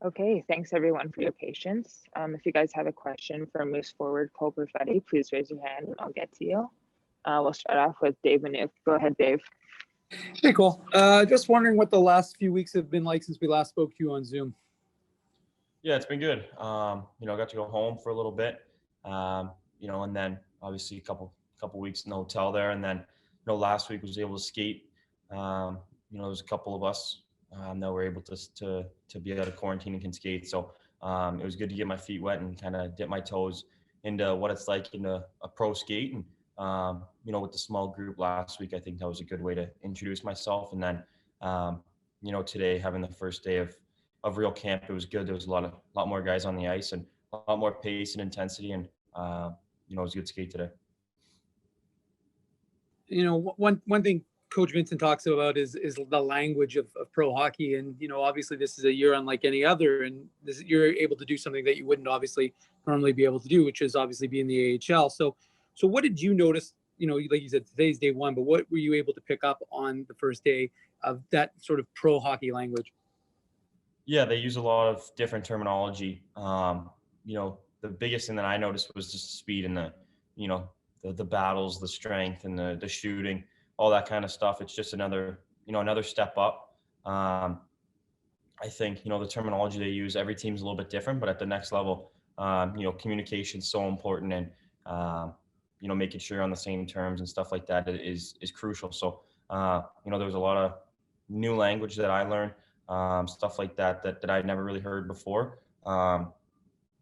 Okay, thanks everyone for your patience. If you guys have a question for Moose forward Cole Perfetti, please raise your hand and I'll get to you. We'll start off with Dave Manuk. Go ahead, Dave. Hey, Cole. Just wondering what the last few weeks have been like since we last spoke to you on Zoom. Yeah, it's been good. I got to go home for a little bit, and then obviously a couple weeks in the hotel there, and then last week was able to skate. There's a couple of us that were able to be out of quarantine and can skate. So it was good to get my feet wet and kind of dip my toes into what it's like in a pro skate. And with the small group last week, I think that was a good way to introduce myself. And then today having the first day of real camp, it was good. There was a lot more guys on the ice and a lot more pace and intensity, and it was a good skate today. One thing Coach Vincent talks about is the language of pro hockey, and obviously this is a year unlike any other, and you're able to do something that you wouldn't obviously normally be able to do, which is obviously be in the AHL. So what did you notice? Like you said, today's day one, but what were you able to pick up on the first day of that sort of pro hockey language? Yeah, they use a lot of different terminology. The biggest thing that I noticed was just the speed and the battles, the strength, and the shooting, all that kind of stuff. It's just another step up. I think the terminology they use, every team's a little bit different, but at the next level, communication is so important, and making sure you're on the same terms and stuff like that is crucial. So there was a lot of new language that I learned. Stuff like that I'd never really heard before.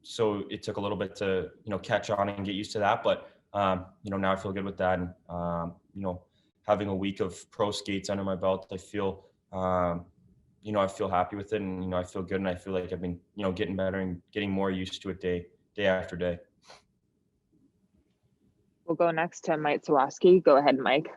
So it took a little bit to, catch on and get used to that. But, now I feel good with that. And, having a week of pro skates under my belt, I feel, I feel happy with it, and, I feel good, and I feel like I've been, getting better and getting more used to it day after day. We'll go next to Mike Sawaski. Go ahead, Mike.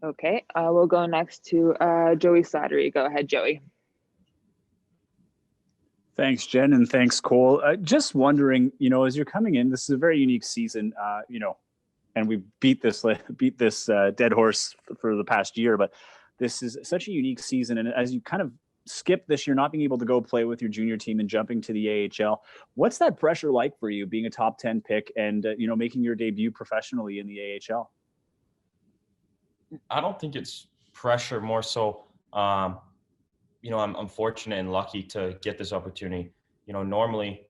Okay, we'll go next to Joey Slattery. Go ahead, Joey. Thanks, Jen, and thanks, Cole. Just wondering, as you're coming in, this is a very unique season, and we beat this dead horse for the past year, but this is such a unique season. And as you kind of skip this year, not being able to go play with your junior team and jumping to the AHL, what's that pressure like for you, being a top 10 pick and, making your debut professionally in the AHL? I don't think it's pressure, more so, I'm fortunate and lucky to get this opportunity. Normally,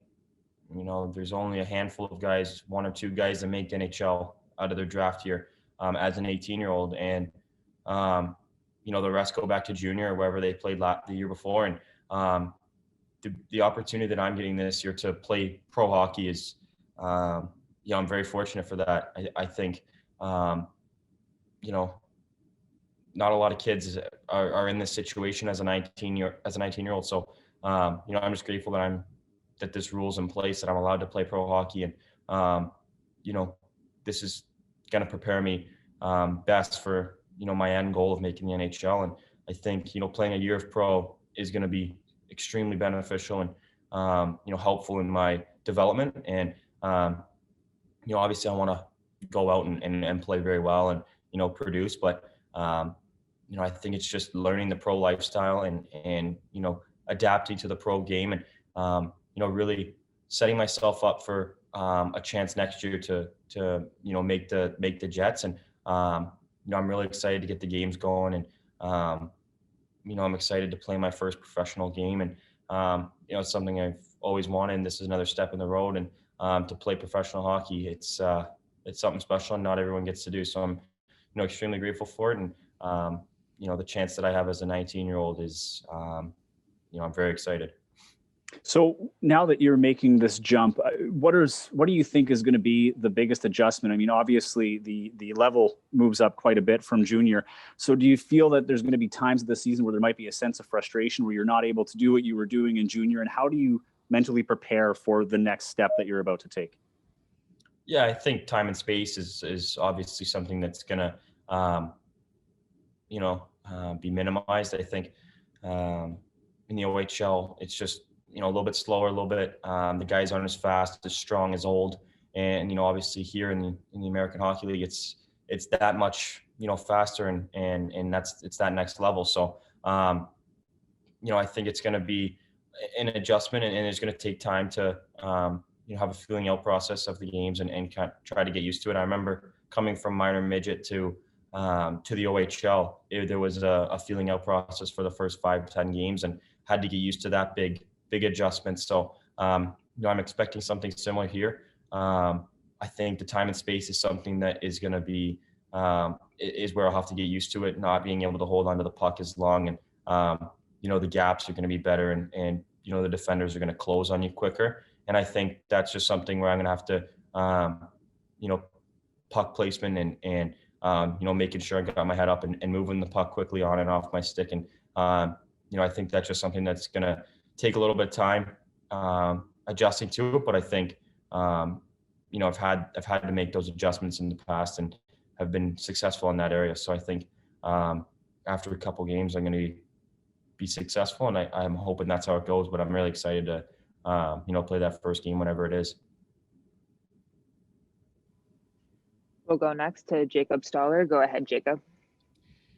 there's only a handful of guys, one or two guys that make the NHL out of their draft year as an 18-year-old. And, the rest go back to junior or wherever they played the year before. And the opportunity that I'm getting this year to play pro hockey is, I'm very fortunate for that. I think, not a lot of kids are in this situation as a 19-year-old. So, I'm just grateful that this rule's in place, that I'm allowed to play pro hockey. And, this is going to prepare me best for, my end goal of making the NHL. And I think, playing a year of pro is going to be extremely beneficial and, helpful in my development. And, obviously I want to go out and play very well and, produce, but, I think it's just learning the pro lifestyle and adapting to the pro game and, really setting myself up for a chance next year to make the Jets. And, I'm really excited to get the games going, and, I'm excited to play my first professional game. And, it's something I've always wanted, and this is another step in the road. And to play professional hockey, it's something special, and not everyone gets to do. So I'm, extremely grateful for it. And, the chance that I have as a 19-year-old is, I'm very excited. So now that you're making this jump, what do you think is going to be the biggest adjustment? I mean, obviously the level moves up quite a bit from junior. So do you feel that there's going to be times of the season where there might be a sense of frustration where you're not able to do what you were doing in junior? And how do you mentally prepare for the next step that you're about to take? Yeah, I think time and space is obviously something that's going to, be minimized. I think, in the OHL, it's just, a little bit slower, a little bit. The guys aren't as fast, as strong, as old. And, obviously here in the American Hockey League, it's that much, faster and it's that next level. So, I think it's going to be an adjustment and it's going to take time to, have a feeling out process of the games and kind of try to get used to it. I remember coming from minor midget to the OHL, there was a feeling out process for the first 5 to 10 games and had to get used to that big adjustment. So, I'm expecting something similar here. I think the time and space is something that is going to be, is where I'll have to get used to it, not being able to hold onto the puck as long. And, the gaps are going to be better and the defenders are going to close on you quicker. And I think that's just something where I'm going to have to, puck placement and making sure I got my head up and moving the puck quickly on and off my stick. And, I think that's just something that's going to take a little bit of time adjusting to it. But I think, I've had to make those adjustments in the past and have been successful in that area. So I think after a couple games, I'm going to be successful, and I'm hoping that's how it goes. But I'm really excited to, play that first game whenever it is. We'll go next to Jacob Stoller. Go ahead, Jacob.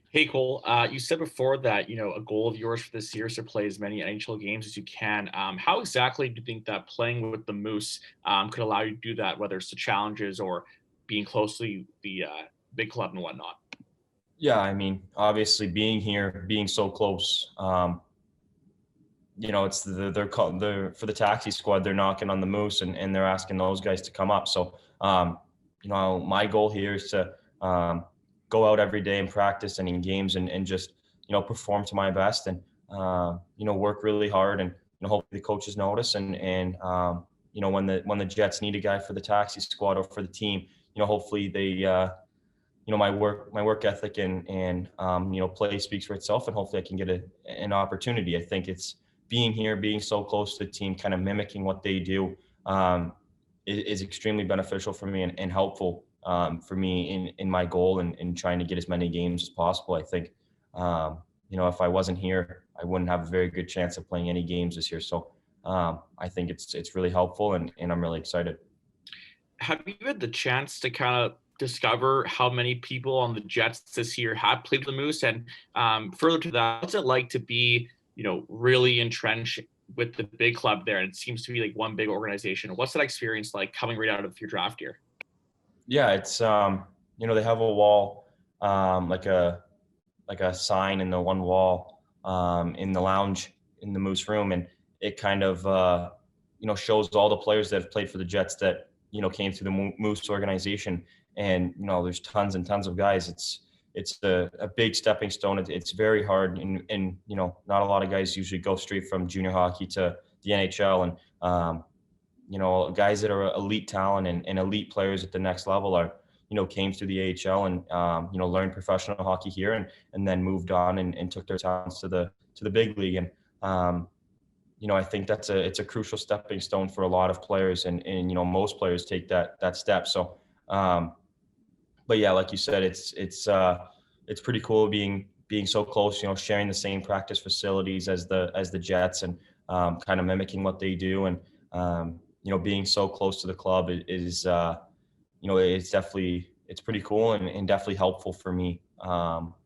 Hey, Cole. You said before that, a goal of yours for this year is to play as many NHL games as you can. How exactly do you think that playing with the Moose could allow you to do that, whether it's the challenges or being close to the big club and whatnot? Yeah, I mean, obviously being here, being so close, it's they're for the taxi squad, they're knocking on the Moose and they're asking those guys to come up. So, my goal here is to go out every day and practice and in games and just, perform to my best and, work really hard and, hopefully the coaches notice and when the Jets need a guy for the taxi squad or for the team, hopefully they, my work ethic and play speaks for itself and hopefully I can get an opportunity. I think it's being here, being so close to the team, kind of mimicking what they do is extremely beneficial for me and helpful for me in my goal and trying to get as many games as possible. I think, if I wasn't here, I wouldn't have a very good chance of playing any games this year. So I think it's really helpful and I'm really excited. Have you had the chance to kind of discover how many people on the Jets this year have played with the Moose? And further to that, what's it like to be, really entrenched with the big club there? And it seems to be like one big organization. What's that experience like coming right out of your draft year? Yeah, it's, they have a wall, like a sign in the one wall in the lounge in the Moose room. And it kind of, shows all the players that have played for the Jets that, came through the Moose organization. And, there's tons and tons of guys. It's a big stepping stone. It's very hard. And, not a lot of guys usually go straight from junior hockey to the NHL. And, guys that are elite talent and elite players at the next level are, came through the AHL and, learned professional hockey here and then moved on and took their talents to the big league. And, I think it's a crucial stepping stone for a lot of players and most players take that step. So, but yeah, like you said, it's pretty cool being so close, sharing the same practice facilities as the Jets and, kind of mimicking what they do. And, being so close to the club is it's pretty cool and definitely helpful for me,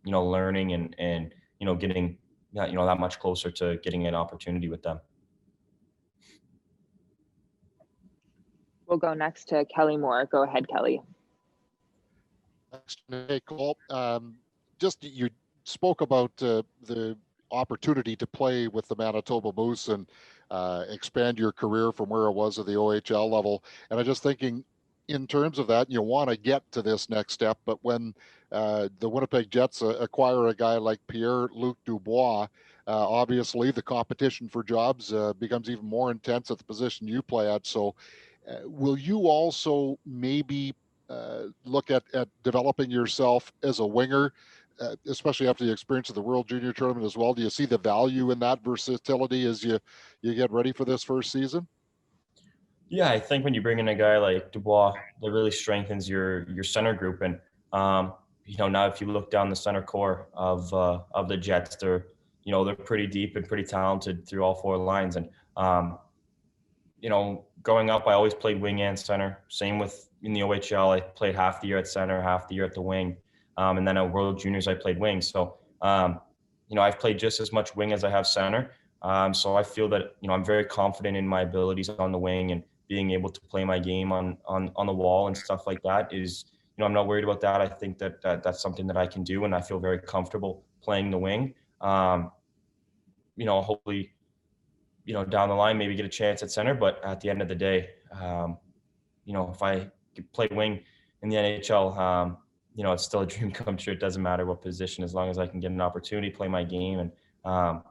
learning and getting, that much closer to getting an opportunity with them. We'll go next to Kelly Moore. Go ahead, Kelly. Hey, Cole. Just you spoke about the opportunity to play with the Manitoba Moose and expand your career from where it was at the OHL level. And I'm just thinking, in terms of that, you want to get to this next step, but when the Winnipeg Jets acquire a guy like Pierre-Luc Dubois, obviously the competition for jobs becomes even more intense at the position you play at. So will you also maybe look at developing yourself as a winger, especially after the experience of the World Junior Tournament as well? Do you see the value in that versatility as you get ready for this first season? Yeah, I think when you bring in a guy like Dubois, that really strengthens your center group. And now if you look down the center core of the Jets, they're you know, they're pretty deep and pretty talented through all 4 lines. And, you know, growing up, I always played wing and center. Same with in the OHL, I played half the year at center, half the year at the wing. And then at World Juniors, I played wing. So, you know, I've played just as much wing as I have center. So I feel that, you know, I'm very confident in my abilities on the wing, and being able to play my game on the wall and stuff like that is, you know, I'm not worried about that. I think that, that's something that I can do, and I feel very comfortable playing the wing. You know, hopefully, you know, down the line, maybe get a chance at center, but at the end of the day, you know, if I could play wing in the NHL, you know, it's still a dream come true. It doesn't matter what position, as long as I can get an opportunity, play my game. And,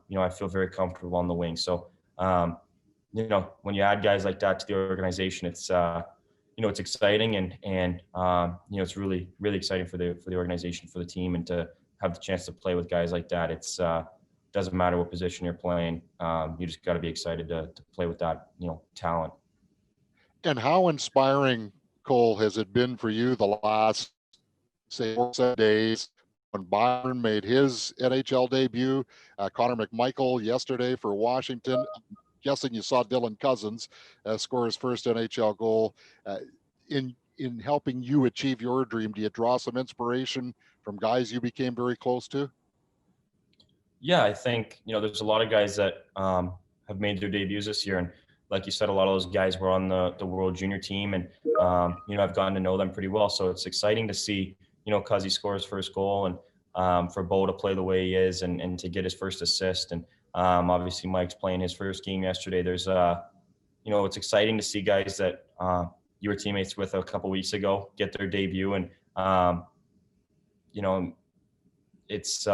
you know, I feel very comfortable on the wing. So, you know, when you add guys like that to the organization, it's, you know, it's exciting, and you know, it's really, really exciting for the organization, for the team, and to have the chance to play with guys like that. It's, doesn't matter what position you're playing. You just got to be excited to play with that, you know, talent. And how inspiring, Cole, has it been for you the last, say, 7 days when Byron made his NHL debut, Connor McMichael yesterday for Washington? I'm guessing you saw Dylan Cousins score his first NHL goal. In helping you achieve your dream, do you draw some inspiration from guys you became very close to? Yeah, I think, you know, there's a lot of guys that have made their debuts this year. And like you said, a lot of those guys were on the World Junior team, and, you know, I've gotten to know them pretty well. So it's exciting to see, you know, Cuzzy score his first goal, and for Bo to play the way he is, and to get his first assist. And obviously Mike's playing his first game yesterday. There's, you know, it's exciting to see guys that you were teammates with a couple weeks ago get their debut. And, you know, it's,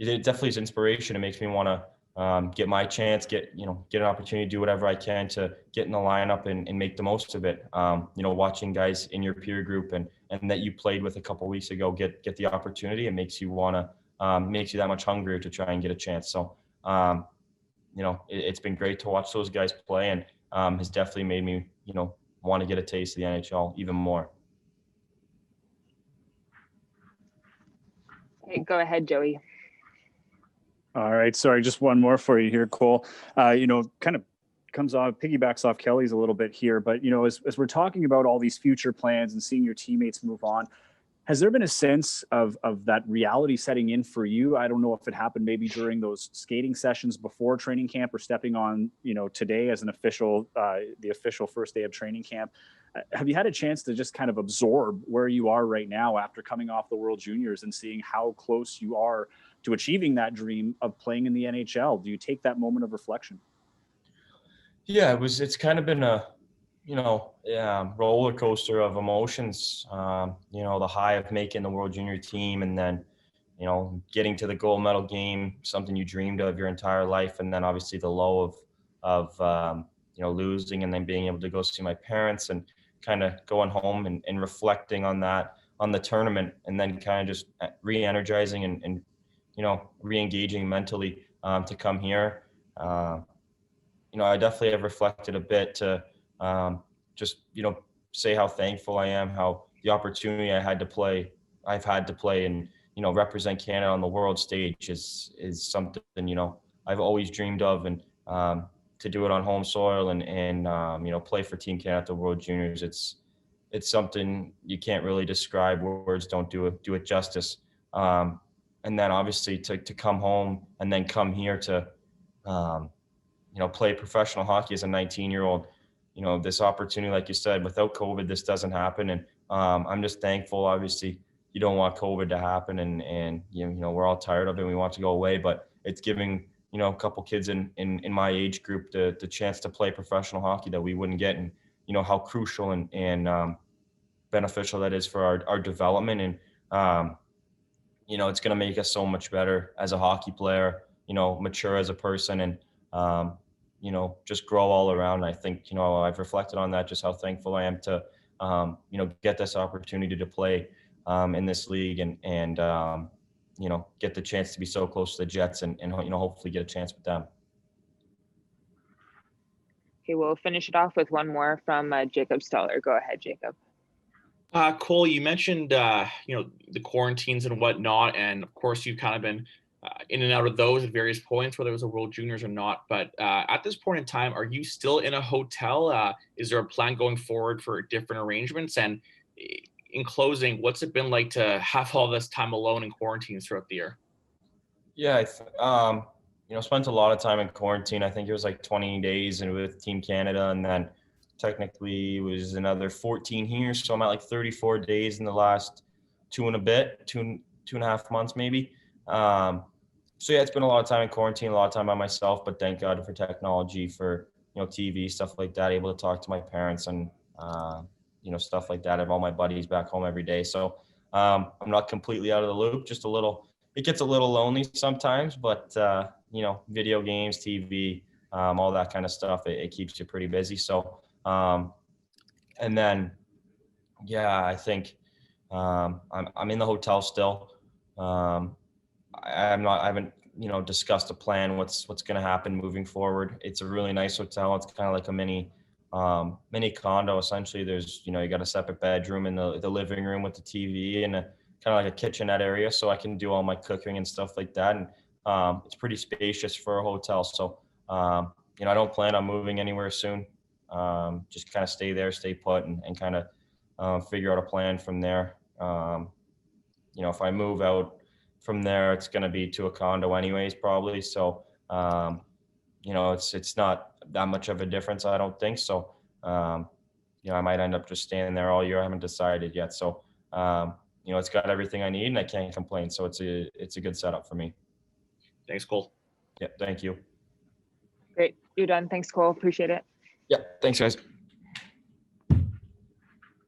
it definitely is inspiration. It makes me want to get my chance, get an opportunity to do whatever I can to get in the lineup and make the most of it. You know, watching guys in your peer group and that you played with a couple weeks ago get the opportunity, it makes you want to, makes you that much hungrier to try and get a chance. So, you know, it's been great to watch those guys play, and has definitely made me, you know, want to get a taste of the NHL even more. Okay, go ahead, Joey. All right. Sorry, just one more for you here, Cole. You know, kind of piggybacks off Kelly's a little bit here, but, you know, as we're talking about all these future plans and seeing your teammates move on, has there been a sense of that reality setting in for you? I don't know if it happened maybe during those skating sessions before training camp, or stepping on, you know, today as an official, the official first day of training camp. Have you had a chance to just kind of absorb where you are right now after coming off the World Juniors and seeing how close you are to achieving that dream of playing in the NHL? Do you take that moment of reflection? Yeah, it's kind of been a, you know, roller coaster of emotions. You know, the high of making the World Junior team, and then, you know, getting to the gold medal game, something you dreamed of your entire life. And then obviously the low of you know, losing, and then being able to go see my parents, and kind of going home and reflecting on that, on the tournament, and then kind of just re-energizing and you know, re-engaging mentally to come here. You know, I definitely have reflected a bit to just, you know, say how thankful I am, how the opportunity I've had to play and, you know, represent Canada on the world stage is something, you know, I've always dreamed of. And to do it on home soil and you know, play for Team Canada at the World Juniors, it's something you can't really describe. Words don't do it justice. And then obviously to come home and then come here to, you know, play professional hockey as a 19-year-old, you know, this opportunity, like you said, without COVID, this doesn't happen. And I'm just thankful. Obviously, you don't want COVID to happen, and you know, we're all tired of it. We want to go away, but it's giving, you know, a couple kids in my age group the chance to play professional hockey that we wouldn't get, and you know how crucial and beneficial that is for our development. And you know, it's going to make us so much better as a hockey player, you know, mature as a person, and you know, just grow all around. I think, you know, I've reflected on that, just how thankful I am to, you know, get this opportunity to play in this league, and you know, get the chance to be so close to the Jets, and you know, hopefully get a chance with them. Okay, we'll finish it off with one more from Jacob Steller. Go ahead, Jacob. Cole, you mentioned, you know, the quarantines and whatnot, and of course you've kind of been in and out of those at various points, whether it was a World Juniors or not. But at this point in time, are you still in a hotel? Is there a plan going forward for different arrangements? And in closing, what's it been like to have all this time alone in quarantine throughout the year? Yeah, spent a lot of time in quarantine. I think it was like 20 days and with Team Canada, and then technically it was another 14 here. So I'm at like 34 days in the last two and a half months maybe. So yeah, it's been a lot of time in quarantine, a lot of time by myself, but thank God for technology, for, TV, stuff like that, able to talk to my parents and, stuff like that. I have all my buddies back home every day. So I'm not completely out of the loop, just a little. It gets a little lonely sometimes, but video games, TV, all that kind of stuff, it keeps you pretty busy. So, and then, yeah, I think I'm in the hotel still. I haven't discussed a plan. What's going to happen moving forward. It's a really nice hotel. It's kind of like a mini condo essentially. There's you got a separate bedroom in the living room with the TV and kind of like a kitchenette area, so I can do all my cooking and stuff like that. And it's pretty spacious for a hotel. So I don't plan on moving anywhere soon. Just kind of stay there, stay put, and kind of figure out a plan from there. If I move out from there, it's going to be to a condo anyways, probably. So, it's not that much of a difference, I don't think. So, I might end up just staying there all year. I haven't decided yet. So, it's got everything I need and I can't complain. So it's a good setup for me. Thanks, Cole. Yeah. Thank you. Great. You're done. Thanks, Cole. Appreciate it. Yeah. Thanks, guys.